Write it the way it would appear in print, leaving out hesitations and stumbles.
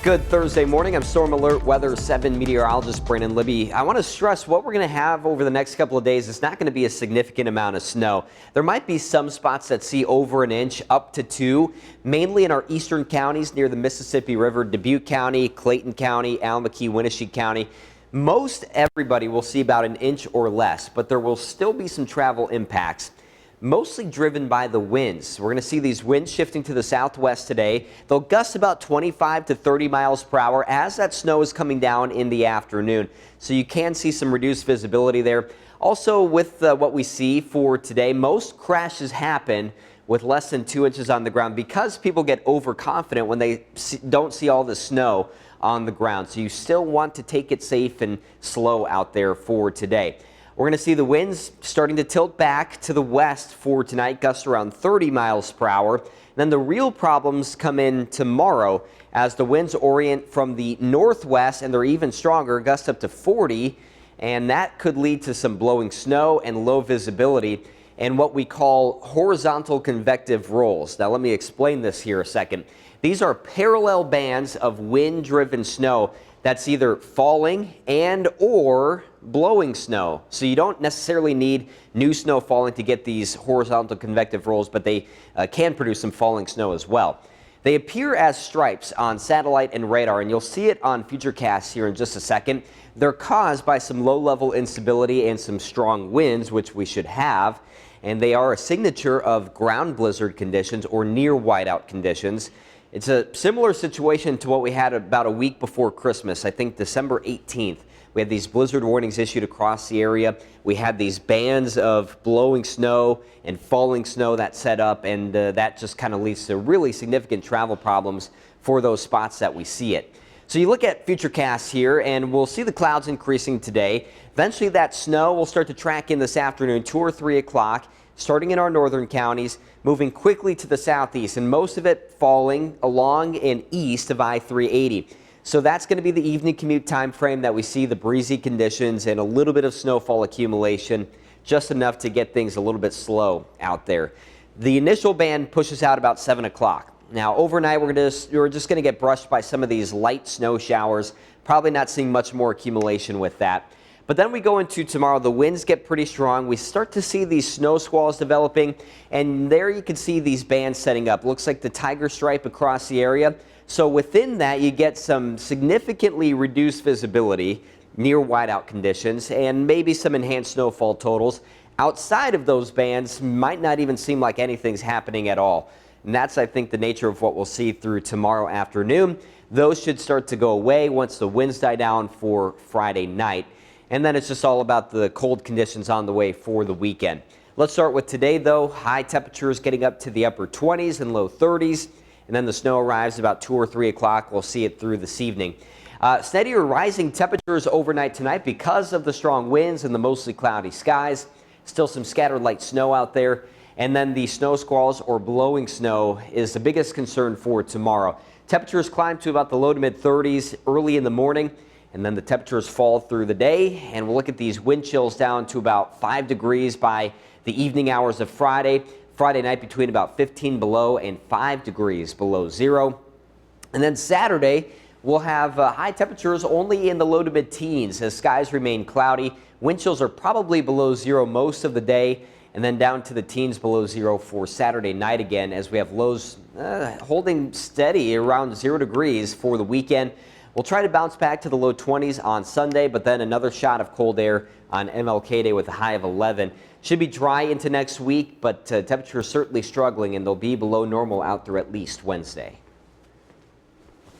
Good Thursday morning. I'm Storm Alert Weather 7 meteorologist Brandon Libby. I want to stress what we're going to have over the next couple of days. It's not going to be a significant amount of snow. There might be some spots that see over an inch up to 2, mainly in our eastern counties near the Mississippi River, Dubuque County, Clayton County, Alameda, Winnebago County. Most everybody will see about an inch or less, but there will still be some travel impacts, mostly driven by the winds. We're going to see these winds shifting to the southwest today. They'll gust about 25 to 30 miles per hour as that snow is coming down in the afternoon. So you can see some reduced visibility there. Also, with what we see for today, most crashes happen with less than 2 inches on the ground because people get overconfident when they don't see all the snow on the ground. So you still want to take it safe and slow out there for today. We're going to see the winds starting to tilt back to the west for tonight, gusts around 30 miles per hour. Then the real problems come in tomorrow as the winds orient from the northwest, and they're even stronger, gusts up to 40, and that could lead to some blowing snow and low visibility and what we call horizontal convective rolls. Now let me explain this here a second. These are parallel bands of wind-driven snow that's either falling and or blowing snow. So you don't necessarily need new snow falling to get these horizontal convective rolls, but they can produce some falling snow as well. They appear as stripes on satellite and radar, and you'll see it on Futurecast here in just a second. They're caused by some low-level instability and some strong winds, which we should have, and they are a signature of ground blizzard conditions or near whiteout conditions. It's a similar situation to what we had about a week before Christmas, I think December 18th. We had these blizzard warnings issued across the area. We had these bands of blowing snow and falling snow that set up, and that just kind of leads to really significant travel problems for those spots that we see it. So you look at Futurecast here, and we'll see the clouds increasing today. Eventually that snow will start to track in this afternoon, 2 or 3 o'clock, starting in our northern counties, moving quickly to the southeast, and most of it falling along and east of I-380. So that's going to be the evening commute time frame that we see the breezy conditions and a little bit of snowfall accumulation, just enough to get things a little bit slow out there. The initial band pushes out about 7 o'clock. Now overnight we're just going to get brushed by some of these light snow showers, probably not seeing much more accumulation with that. But then we go into tomorrow, the winds get pretty strong. We start to see these snow squalls developing, and there you can see these bands setting up. Looks like the tiger stripe across the area. So within that, you get some significantly reduced visibility, near whiteout conditions, and maybe some enhanced snowfall totals. Outside of those bands, might not even seem like anything's happening at all. And that's, I think, the nature of what we'll see through tomorrow afternoon. Those should start to go away once the winds die down for Friday night. And then it's just all about the cold conditions on the way for the weekend. Let's start with today, though. High temperatures getting up to the upper 20s and low 30s. And then the snow arrives about 2 or 3 o'clock. We'll see it through this evening. Steady or rising temperatures overnight tonight because of the strong winds and the mostly cloudy skies. Still some scattered light snow out there. And then the snow squalls or blowing snow is the biggest concern for tomorrow. Temperatures climb to about the low to mid 30s early in the morning. And then the temperatures fall through the day, and we'll look at these wind chills down to about 5 degrees by the evening hours of Friday. Friday night between about 15 below and 5 degrees below zero. And then Saturday, we'll have high temperatures only in the low to mid teens as skies remain cloudy. Wind chills are probably below zero most of the day, and then down to the teens below zero for Saturday night again as we have lows holding steady around 0 degrees for the weekend. We'll try to bounce back to the low 20s on Sunday, but then another shot of cold air on MLK Day with a high of 11. Should be dry into next week, but temperatures certainly struggling, and they'll be below normal out through at least Wednesday.